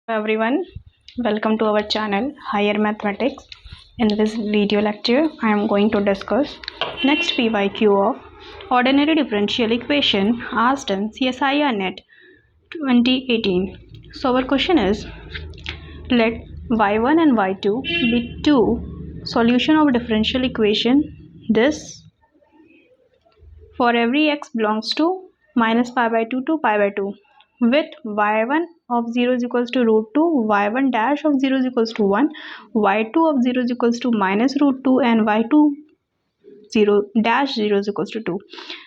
Everyone, welcome to our channel Higher Mathematics. In this video lecture, I am going to discuss next PYQ of Ordinary Differential Equation asked in Csirnet 2018. So our question is, let y1 and y2 be two solution of differential equation this for every x belongs to minus pi by 2 to pi by 2 with y1 of 0 is equals to root 2, y1 dash of 0 is equals to 1, y2 of 0 is equals to minus root 2 and y2 0 dash 0 is equals to 2.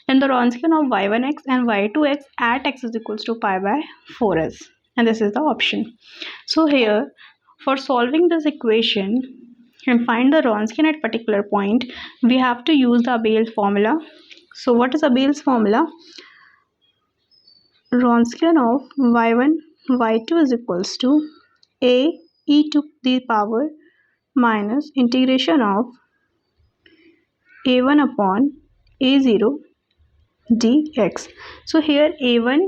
Then the Wronskian of y1x and y2x at x is equals to pi by 4s, and this is the option. So here for solving this equation and find the Wronskian at particular point, we have to use the Abel's formula. So what is Abel's formula? Wronskian of y1 y2 is equals to a e to the power minus integration of a1 upon a0 dx. So here a1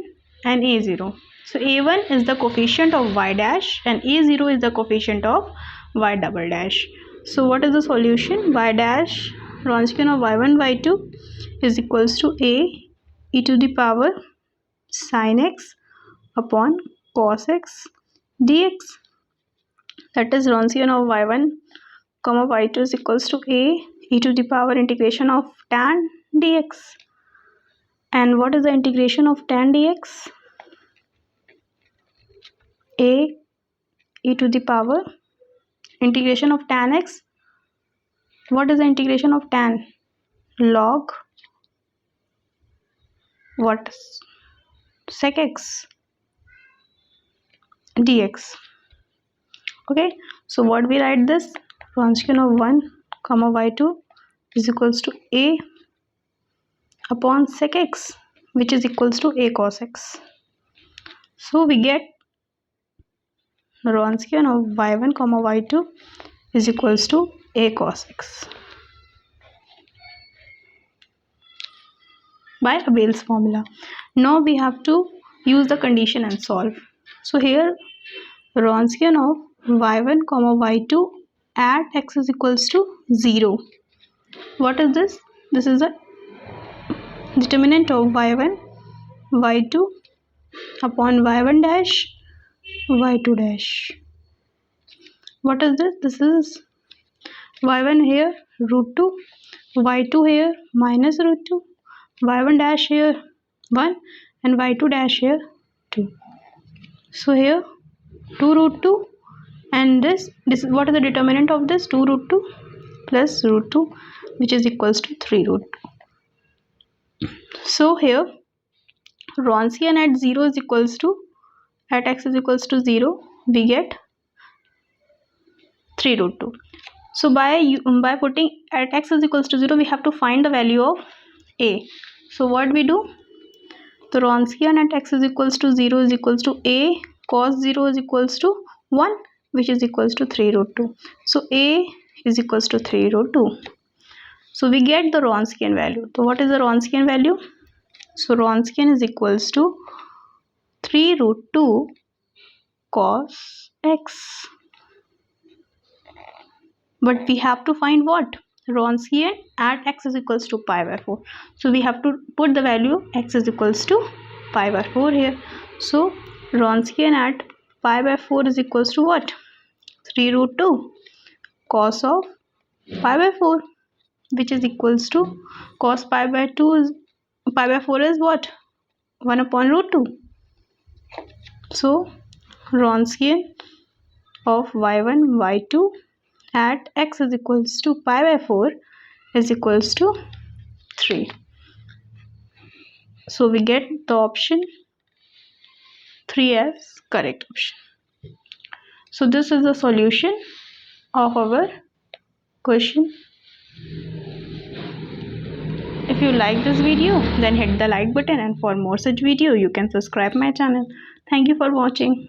and a0. So a1 is the coefficient of y dash and a0 is the coefficient of y double dash. So what is the solution? Y dash Wronskian of y1 y2 is equals to a e to the power sin x upon cos x dx. That is Wronskian of y1 comma y2 is equals to a e to the power integration of tan dx. And what is the integration of tan dx? A e to the power integration of tan x. What is the integration of tan? Log what? Sec x dx. Okay, so what we write this? Wronskian of 1 comma y2 is equals to a upon sec x, which is equals to a cos x. So we get Wronskian of y1 comma y2 is equals to a cos x by Abel's formula. Now we have to use the condition and solve. So here Wronskian of y1 comma y2 at x is equals to 0. What is this? This is the determinant of y1 y2 upon y1 dash y2 dash. What is this? This is y1 here root 2, y2 here minus root 2, y1 dash here 1 and y2 dash here 2. So here 2 root 2 and this is what is the determinant of this? 2 root 2 plus root 2, which is equals to 3 root 2. So here Wronskian at 0 is equals to, at x is equals to 0, we get 3 root 2. So by putting at x is equals to 0, we have to find the value of a. So what we do? The Wronskian at x is equals to 0 is equals to a cos 0 is equals to 1, which is equals to 3 root 2. So a is equals to 3 root 2. So we get the Wronskian value. So what is the Wronskian value? So Wronskian is equals to 3 root 2 cos x. But we have to find what? Wronskian at x is equals to pi by 4. So we have to put the value x is equals to pi by 4 here. So Wronskian at pi by 4 is equals to what? 3 root 2 cos of pi by 4, which is equals to cos pi by 2 is pi by 4 is what? 1 upon root 2. So Wronskian of y1 y2 at x is equals to pi by 4 is equals to 3. So we get the option 3 as correct option. So this is the solution of our question. If you like this video, then hit the like button, and for more such video you can subscribe my channel. Thank you for watching.